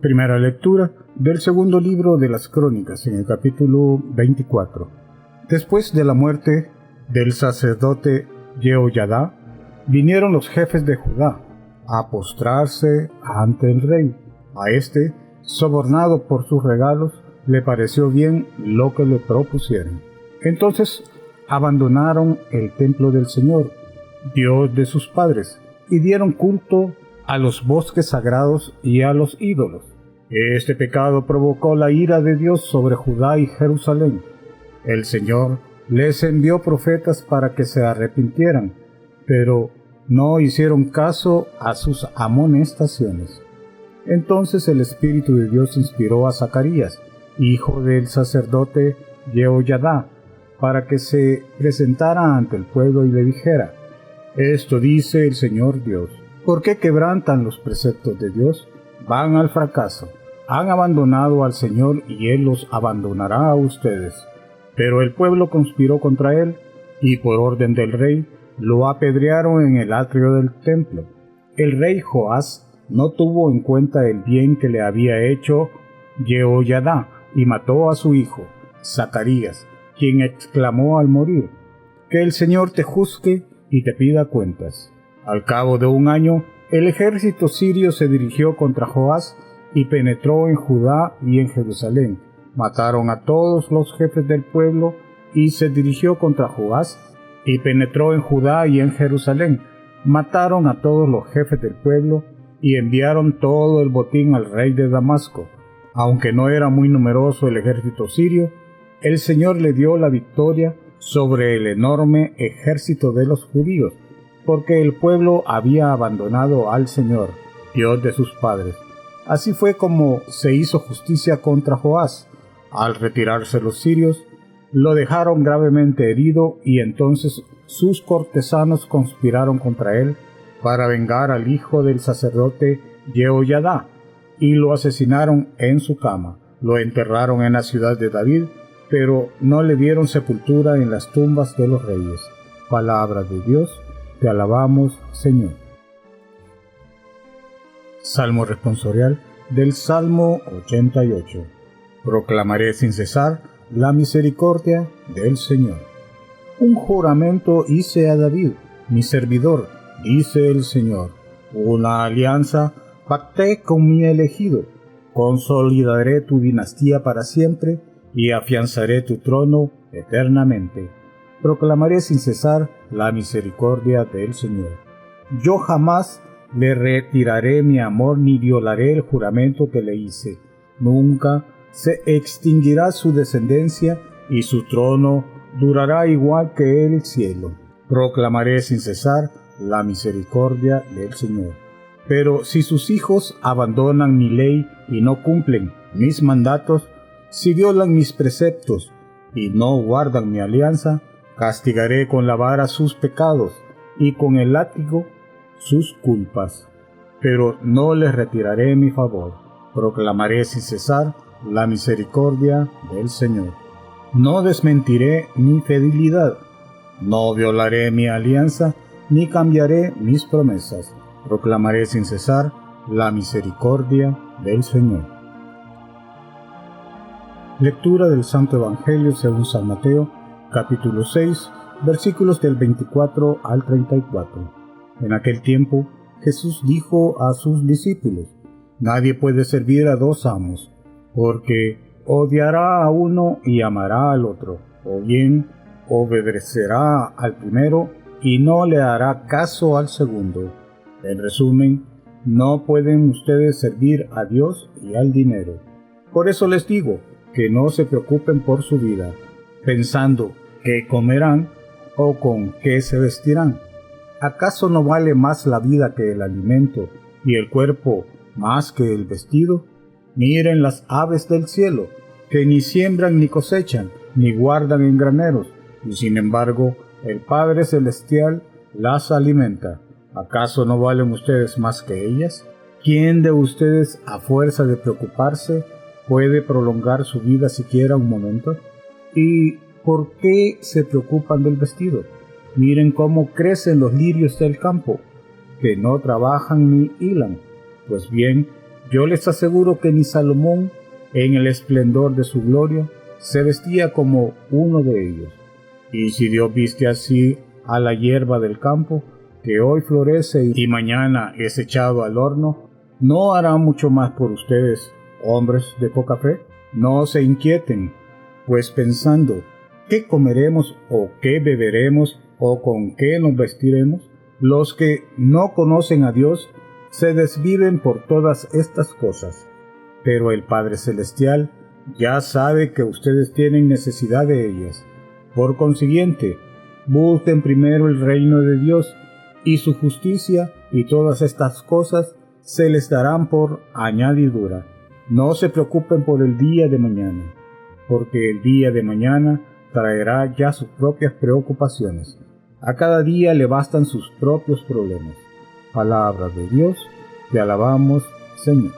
Primera lectura del segundo libro de las Crónicas, en el capítulo 24. Después de la muerte del sacerdote Jehoiada, vinieron los jefes de Judá a postrarse ante el rey. A este, sobornado por sus regalos, le pareció bien lo que le propusieron. Entonces abandonaron el templo del Señor, Dios de sus padres, y dieron culto a los bosques sagrados y a los ídolos. Este pecado provocó la ira de Dios sobre Judá y Jerusalén. El Señor les envió profetas para que se arrepintieran, pero no hicieron caso a sus amonestaciones. Entonces el Espíritu de Dios inspiró a Zacarías, hijo del sacerdote Jehoiada, para que se presentara ante el pueblo y le dijera: Esto dice el Señor Dios: ¿por qué quebrantan los preceptos de Dios? Van al fracaso. Han abandonado al Señor y Él los abandonará a ustedes. Pero el pueblo conspiró contra Él, y por orden del rey lo apedrearon en el atrio del templo. El rey Joás no tuvo en cuenta el bien que le había hecho Jehoiada, y mató a su hijo, Zacarías, quien exclamó al morir: Que el Señor te juzgue y te pida cuentas. Al cabo de un año, el ejército sirio se dirigió contra Joás y penetró en Judá y en Jerusalén. Mataron a todos los jefes del pueblo y se dirigió contra Joás y penetró en Judá y en Jerusalén. Mataron a todos los jefes del pueblo y enviaron todo el botín al rey de Damasco. Aunque no era muy numeroso el ejército sirio, el Señor le dio la victoria sobre el enorme ejército de los judíos, porque el pueblo había abandonado al Señor, Dios de sus padres. Así fue como se hizo justicia contra Joás. Al retirarse los sirios, lo dejaron gravemente herido, y entonces sus cortesanos conspiraron contra él para vengar al hijo del sacerdote Jehoiada, y lo asesinaron en su cama. Lo enterraron en la ciudad de David, pero no le dieron sepultura en las tumbas de los reyes. Palabra de Dios, te alabamos, Señor. Salmo responsorial del Salmo 88. Proclamaré sin cesar la misericordia del Señor. Un juramento hice a David, mi servidor, dice el Señor. Una alianza pacté con mi elegido. Consolidaré tu dinastía para siempre y afianzaré tu trono eternamente. Proclamaré sin cesar la misericordia del Señor. Yo jamás le retiraré mi amor ni violaré el juramento que le hice. Nunca se extinguirá su descendencia y su trono durará igual que el cielo. Proclamaré sin cesar la misericordia del Señor. Pero si sus hijos abandonan mi ley y no cumplen mis mandatos, si violan mis preceptos y no guardan mi alianza, castigaré con la vara sus pecados y con el látigo sus culpas. Pero no les retiraré mi favor. Proclamaré sin cesar la misericordia del Señor. No desmentiré mi fidelidad. No violaré mi alianza, ni cambiaré mis promesas. Proclamaré sin cesar la misericordia del Señor. Lectura del Santo Evangelio según San Mateo, capítulo 6, versículos del 24 al 34. En aquel tiempo, Jesús dijo a sus discípulos: Nadie puede servir a dos amos, porque odiará a uno y amará al otro, o bien obedecerá al primero y no le hará caso al segundo. En resumen, no pueden ustedes servir a Dios y al dinero. Por eso les digo que no se preocupen por su vida, pensando qué comerán o con qué se vestirán. ¿Acaso no vale más la vida que el alimento y el cuerpo más que el vestido? Miren las aves del cielo, que ni siembran ni cosechan, ni guardan en graneros, y sin embargo el Padre Celestial las alimenta. ¿Acaso no valen ustedes más que ellas? ¿Quién de ustedes, a fuerza de preocuparse, puede prolongar su vida siquiera un momento? ¿Y por qué se preocupan del vestido? Miren cómo crecen los lirios del campo, que no trabajan ni hilan. Pues bien, Yo les aseguro que ni Salomón, en el esplendor de su gloria, se vestía como uno de ellos. Y si Dios viste así a la hierba del campo, que hoy florece y mañana es echado al horno, ¿no hará mucho más por ustedes, hombres de poca fe? No se inquieten, pues pensando, ¿qué comeremos o qué beberemos o con qué nos vestiremos? Los que no conocen a Dios se desviven por todas estas cosas, pero el Padre Celestial ya sabe que ustedes tienen necesidad de ellas. Por consiguiente, busquen primero el reino de Dios y su justicia, y todas estas cosas se les darán por añadidura. No se preocupen por el día de mañana, porque el día de mañana traerá ya sus propias preocupaciones. A cada día le bastan sus propios problemas. Palabra de Dios, te alabamos, Señor.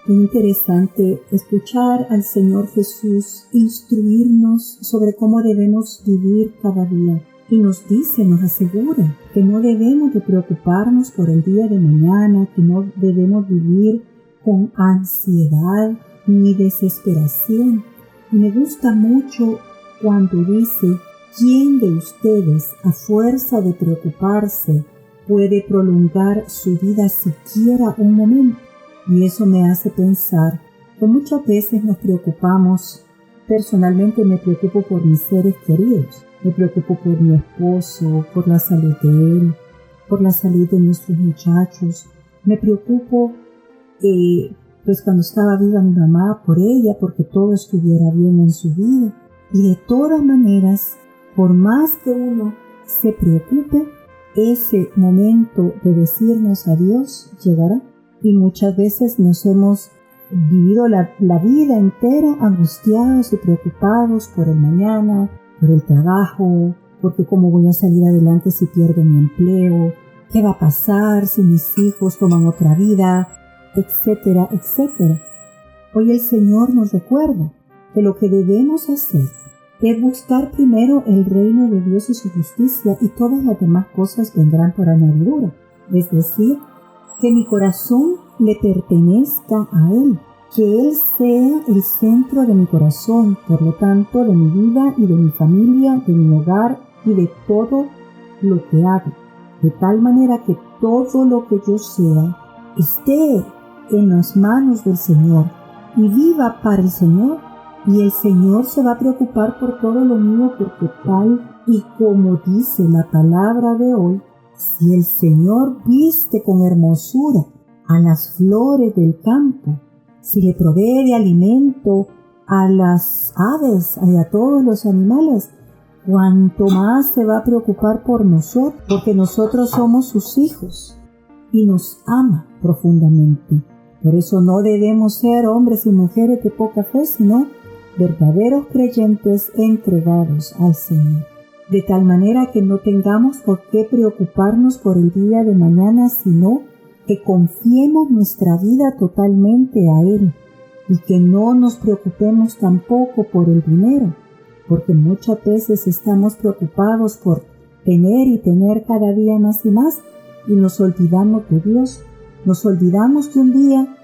Qué interesante escuchar al Señor Jesús instruirnos sobre cómo debemos vivir cada día. Y nos dice, nos asegura que no debemos de preocuparnos por el día de mañana, que no debemos vivir con ansiedad ni desesperación. Y me gusta mucho cuando dice, ¿quién de ustedes, a fuerza de preocuparse, puede prolongar su vida siquiera un momento? Y eso me hace pensar que muchas veces nos preocupamos. Personalmente me preocupo por mis seres queridos. Me preocupo por mi esposo, por la salud de él, por la salud de nuestros muchachos. Me preocupo, pues cuando estaba viva mi mamá, por ella, porque todo estuviera bien en su vida. Y de todas maneras, por más que uno se preocupe, ese momento de decirnos adiós llegará. Y muchas veces nos hemos vivido la vida entera angustiados y preocupados por el mañana, por el trabajo, porque cómo voy a salir adelante si pierdo mi empleo, qué va a pasar si mis hijos toman otra vida, etcétera, etcétera. Hoy el Señor nos recuerda que lo que debemos hacer es buscar primero el reino de Dios y su justicia, y todas las demás cosas vendrán por añadidura. Es decir, que mi corazón le pertenezca a Él, que Él sea el centro de mi corazón, por lo tanto de mi vida y de mi familia, de mi hogar y de todo lo que hago, de tal manera que todo lo que yo sea esté en las manos del Señor y viva para el Señor, y el Señor se va a preocupar por todo lo mío, porque tal y como dice la palabra de hoy, si el Señor viste con hermosura a las flores del campo, si le provee de alimento a las aves y a todos los animales, cuanto más se va a preocupar por nosotros, porque nosotros somos sus hijos y nos ama profundamente. Por eso no debemos ser hombres y mujeres de poca fe, sino verdaderos creyentes entregados al Señor. De tal manera que no tengamos por qué preocuparnos por el día de mañana, sino que confiemos nuestra vida totalmente a Él, y que no nos preocupemos tampoco por el dinero, porque muchas veces estamos preocupados por tener y tener cada día más y más, y nos olvidamos de Dios. Nos olvidamos que un día,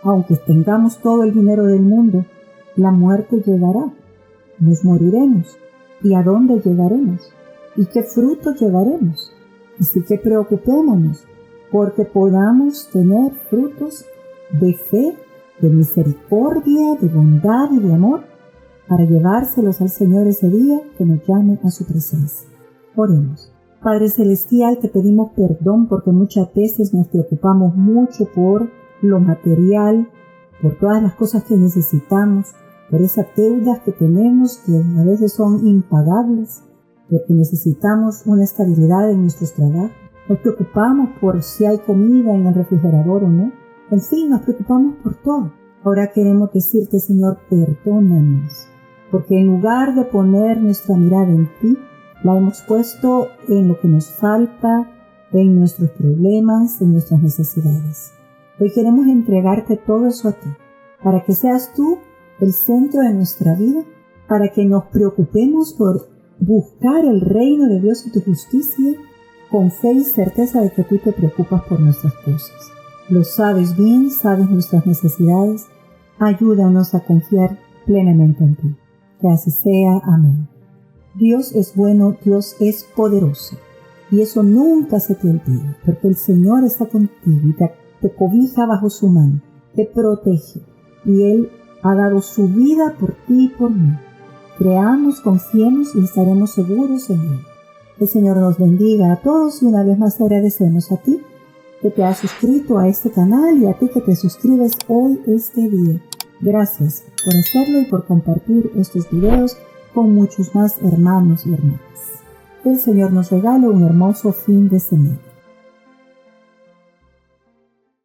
aunque tengamos todo el dinero del mundo, la muerte llegará, nos moriremos. ¿Y a dónde llegaremos? ¿Y qué fruto llevaremos? Así que preocupémonos, porque podamos tener frutos de fe, de misericordia, de bondad y de amor, para llevárselos al Señor ese día que nos llame a su presencia. Oremos. Padre Celestial, te pedimos perdón porque muchas veces nos preocupamos mucho por lo material, por todas las cosas que necesitamos, por esas deudas que tenemos que a veces son impagables, porque necesitamos una estabilidad en nuestros trabajos. Nos preocupamos por si hay comida en el refrigerador o no. En fin, nos preocupamos por todo. Ahora queremos decirte, Señor, perdónanos, porque en lugar de poner nuestra mirada en ti, la hemos puesto en lo que nos falta, en nuestros problemas, en nuestras necesidades. Hoy queremos entregarte todo eso a ti, para que seas tú el centro de nuestra vida, para que nos preocupemos por buscar el reino de Dios y tu justicia, con fe y certeza de que tú te preocupas por nuestras cosas. Lo sabes bien, sabes nuestras necesidades. Ayúdanos a confiar plenamente en ti. Que así sea. Amén. Dios es bueno, Dios es poderoso. Y eso nunca se te olvida, porque el Señor está contigo y te cobija bajo su mano, te protege. Y Él ha dado su vida por ti y por mí. Creamos, confiemos y estaremos seguros en Él. El Señor nos bendiga a todos y una vez más te agradecemos a ti que te has suscrito a este canal y a ti que te suscribes hoy este día. Gracias por hacerlo y por compartir estos videos con muchos más hermanos y hermanas. Que el Señor nos regale un hermoso fin de semana.